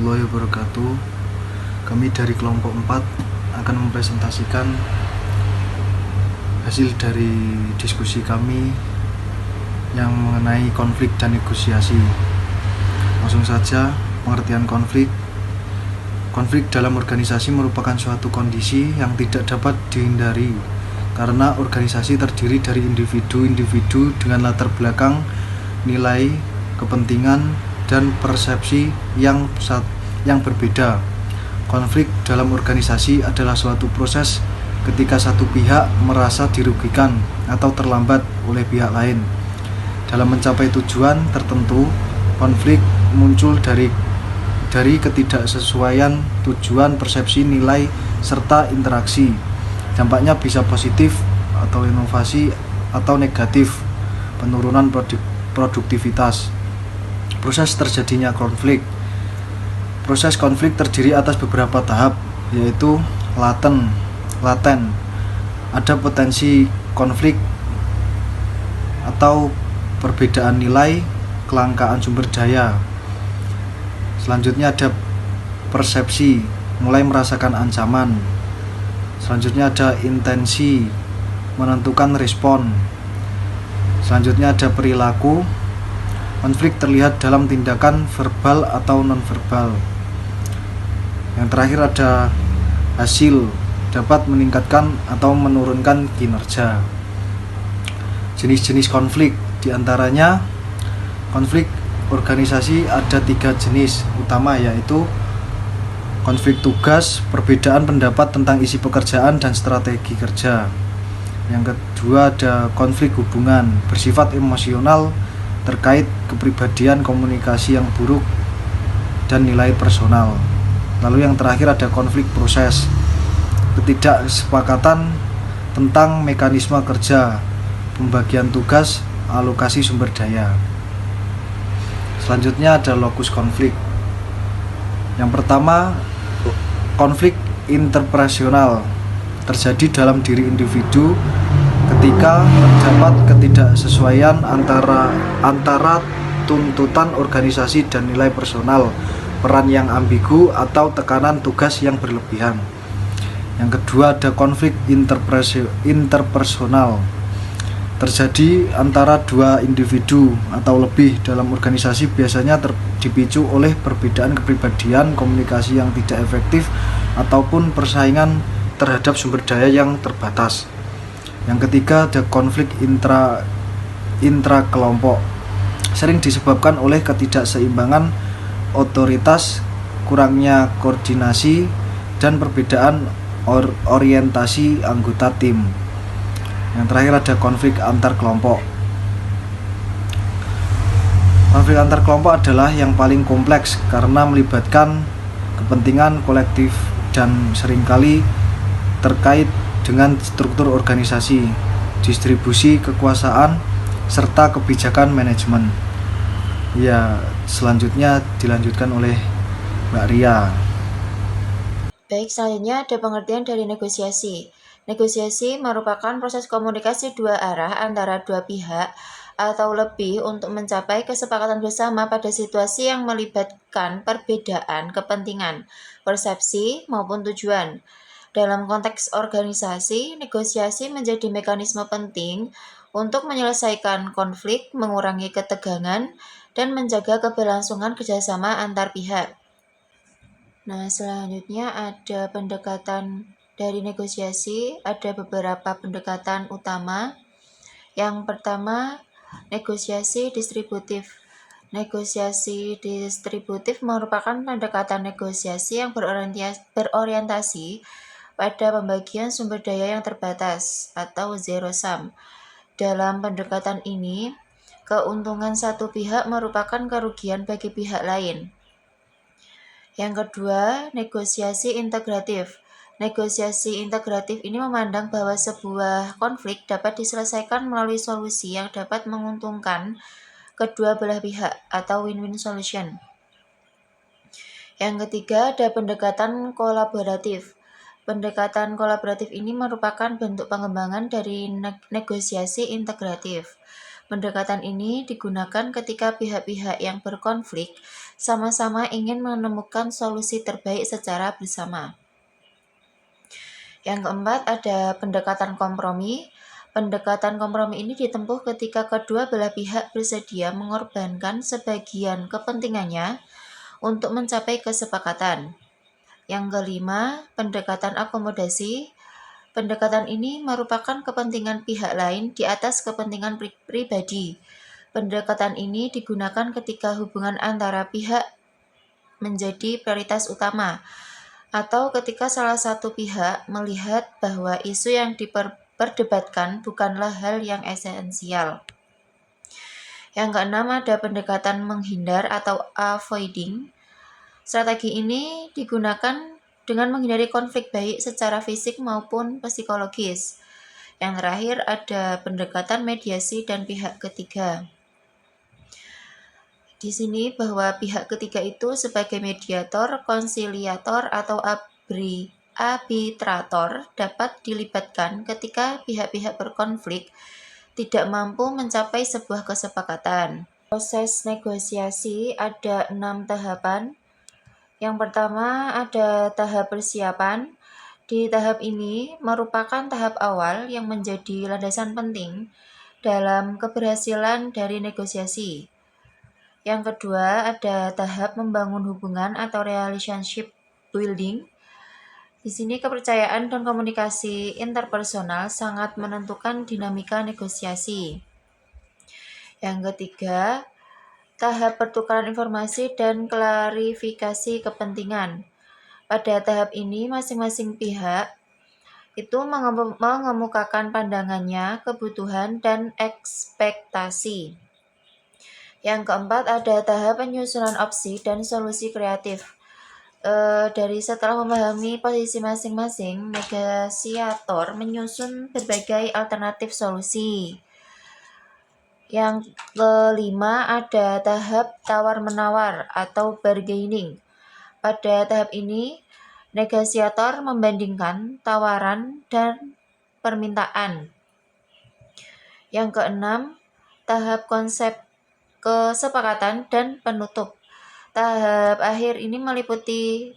warahmatullahi wabarakatuh. Kami dari kelompok 4 akan mempresentasikan hasil dari diskusi kami yang mengenai konflik dan negosiasi. Langsung saja, pengertian konflik. Konflik dalam organisasi merupakan suatu kondisi yang tidak dapat dihindari karena organisasi terdiri dari individu-individu dengan latar belakang, nilai, kepentingan, dan persepsi yang berbeda. Konflik dalam organisasi adalah suatu proses ketika satu pihak merasa dirugikan atau terlambat oleh pihak lain. Dalam mencapai tujuan tertentu, konflik muncul dari ketidaksesuaian tujuan, persepsi, nilai, serta interaksi. Dampaknya bisa positif atau inovasi atau negatif, penurunan produktivitas. Proses terjadinya konflik. Proses konflik terdiri atas beberapa tahap, yaitu laten. Ada potensi konflik atau perbedaan nilai, kelangkaan sumber daya. Selanjutnya ada persepsi, mulai merasakan ancaman. Selanjutnya ada intensi, menentukan respon. Selanjutnya ada perilaku. Konflik terlihat dalam tindakan verbal atau non-verbal. Yang terakhir ada hasil, dapat meningkatkan atau menurunkan kinerja. Jenis-jenis konflik, diantaranya konflik organisasi ada 3 jenis utama, yaitu konflik tugas, perbedaan pendapat tentang isi pekerjaan dan strategi kerja. Yang kedua ada konflik hubungan, bersifat emosional, terkait kepribadian, komunikasi yang buruk, dan nilai personal. Lalu yang terakhir ada konflik proses, ketidaksepakatan tentang mekanisme kerja, pembagian tugas, alokasi sumber daya. Selanjutnya ada lokus konflik. Yang pertama, konflik interpersonal, terjadi dalam diri individu ketika terdapat ketidaksesuaian antara tuntutan organisasi dan nilai personal, peran yang ambigu, atau tekanan tugas yang berlebihan. Yang kedua ada konflik interpersonal, terjadi antara 2 individu atau lebih dalam organisasi, biasanya dipicu oleh perbedaan kepribadian, komunikasi yang tidak efektif, ataupun persaingan terhadap sumber daya yang terbatas. Yang ketiga ada konflik intra-kelompok, sering disebabkan oleh ketidakseimbangan otoritas, kurangnya koordinasi, dan perbedaan orientasi anggota tim. Yang terakhir ada konflik antar kelompok. Konflik antar kelompok adalah yang paling kompleks karena melibatkan kepentingan kolektif dan seringkali terkait dengan struktur organisasi, distribusi kekuasaan, serta kebijakan manajemen. Ya, selanjutnya dilanjutkan oleh Mbak Ria. Baik, selanjutnya ada pengertian dari negosiasi. Negosiasi merupakan proses komunikasi 2 arah antara 2 pihak atau lebih untuk mencapai kesepakatan bersama pada situasi yang melibatkan perbedaan kepentingan, persepsi, maupun tujuan. Dalam konteks organisasi, negosiasi menjadi mekanisme penting untuk menyelesaikan konflik, mengurangi ketegangan, dan menjaga keberlangsungan kerjasama antar pihak. Nah, selanjutnya ada pendekatan dari negosiasi. Ada beberapa pendekatan utama. Yang pertama, negosiasi distributif. Negosiasi distributif merupakan pendekatan negosiasi yang berorientasi pada pembagian sumber daya yang terbatas atau zero sum. Dalam pendekatan ini, keuntungan satu pihak merupakan kerugian bagi pihak lain. Yang kedua, negosiasi integratif. Negosiasi integratif ini memandang bahwa sebuah konflik dapat diselesaikan melalui solusi yang dapat menguntungkan kedua belah pihak atau win-win solution. Yang ketiga, ada pendekatan kolaboratif. Pendekatan kolaboratif ini merupakan bentuk pengembangan dari negosiasi integratif. Pendekatan ini digunakan ketika pihak-pihak yang berkonflik sama-sama ingin menemukan solusi terbaik secara bersama. Yang keempat ada pendekatan kompromi. Pendekatan kompromi ini ditempuh ketika kedua belah pihak bersedia mengorbankan sebagian kepentingannya untuk mencapai kesepakatan. Yang kelima, pendekatan akomodasi. Pendekatan ini merupakan kepentingan pihak lain di atas kepentingan pribadi. Pendekatan ini digunakan ketika hubungan antara pihak menjadi prioritas utama, atau ketika salah satu pihak melihat bahwa isu yang diperdebatkan bukanlah hal yang esensial. Yang keenam ada pendekatan menghindar atau avoiding. Strategi ini digunakan dengan menghindari konflik baik secara fisik maupun psikologis. Yang terakhir ada pendekatan mediasi dan pihak ketiga. Di sini bahwa pihak ketiga itu sebagai mediator, konsiliator, atau arbitrator dapat dilibatkan ketika pihak-pihak berkonflik tidak mampu mencapai sebuah kesepakatan. Proses negosiasi ada 6 tahapan. Yang pertama ada tahap persiapan. Di tahap ini merupakan tahap awal yang menjadi landasan penting dalam keberhasilan dari negosiasi. Yang kedua ada tahap membangun hubungan atau relationship building. Di sini kepercayaan dan komunikasi interpersonal sangat menentukan dinamika negosiasi. Yang ketiga, tahap pertukaran informasi dan klarifikasi kepentingan. Pada tahap ini masing-masing pihak itu mengemukakan pandangannya, kebutuhan, dan ekspektasi. Yang keempat ada tahap penyusunan opsi dan solusi kreatif. Dari setelah memahami posisi masing-masing, negosiator menyusun berbagai alternatif solusi. Yang kelima ada tahap tawar-menawar atau bargaining. Pada tahap ini, negosiator membandingkan tawaran dan permintaan. Yang keenam, tahap konsep kesepakatan dan penutup. Tahap akhir ini meliputi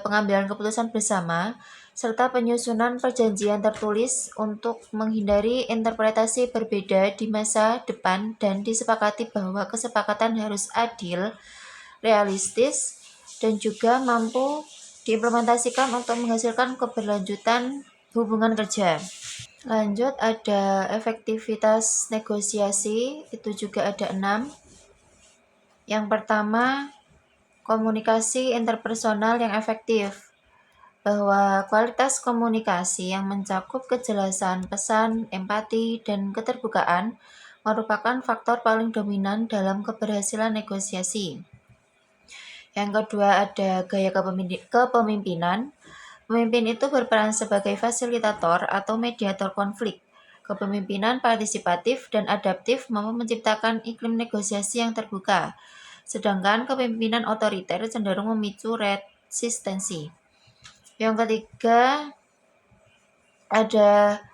pengambilan keputusan bersama serta penyusunan perjanjian tertulis untuk menghindari interpretasi berbeda di masa depan dan disepakati bahwa kesepakatan harus adil, realistis, dan juga mampu diimplementasikan untuk menghasilkan keberlanjutan hubungan kerja. Lanjut ada efektivitas negosiasi, itu juga ada 6. Yang pertama, komunikasi interpersonal yang efektif. Bahwa kualitas komunikasi yang mencakup kejelasan pesan, empati, dan keterbukaan merupakan faktor paling dominan dalam keberhasilan negosiasi. Yang kedua ada gaya kepemimpinan. Pemimpin itu berperan sebagai fasilitator atau mediator konflik. Kepemimpinan partisipatif dan adaptif mampu menciptakan iklim negosiasi yang terbuka, sedangkan kepemimpinan otoriter cenderung memicu resistensi. Yang ketiga ada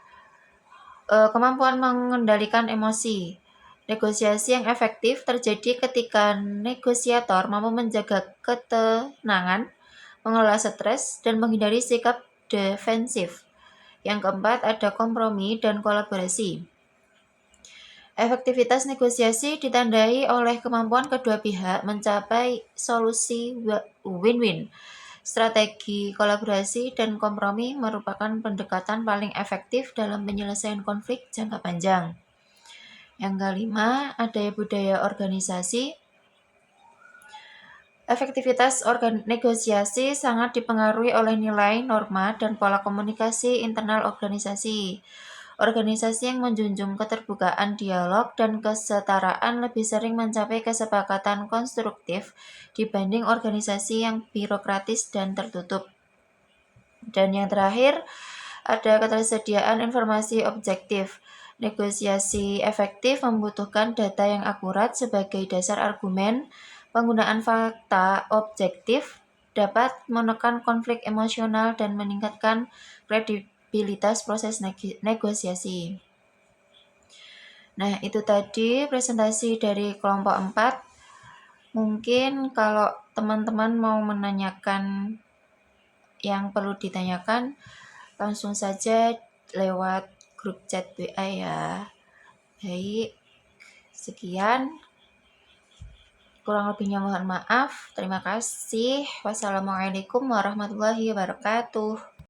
kemampuan mengendalikan emosi. Negosiasi yang efektif terjadi ketika negosiator mampu menjaga ketenangan, mengelola stres, dan menghindari sikap defensif. Yang keempat ada kompromi dan kolaborasi. Efektivitas negosiasi ditandai oleh kemampuan kedua pihak mencapai solusi win-win. Strategi kolaborasi dan kompromi merupakan pendekatan paling efektif dalam penyelesaian konflik jangka panjang. Yang kelima, ada budaya organisasi. Efektivitas negosiasi sangat dipengaruhi oleh nilai, norma, dan pola komunikasi internal organisasi. Organisasi yang menjunjung keterbukaan, dialog, dan kesetaraan lebih sering mencapai kesepakatan konstruktif dibanding organisasi yang birokratis dan tertutup. Dan yang terakhir, ada ketersediaan informasi objektif. Negosiasi efektif membutuhkan data yang akurat sebagai dasar argumen. Penggunaan fakta objektif dapat menekan konflik emosional dan meningkatkan kredibilitas proses negosiasi. Nah, itu tadi presentasi dari kelompok 4. Mungkin kalau teman-teman mau menanyakan yang perlu ditanyakan, langsung saja lewat grup chat WA ya. Baik, sekian. Kurang lebihnya mohon maaf. Terima kasih. Wassalamualaikum warahmatullahi wabarakatuh.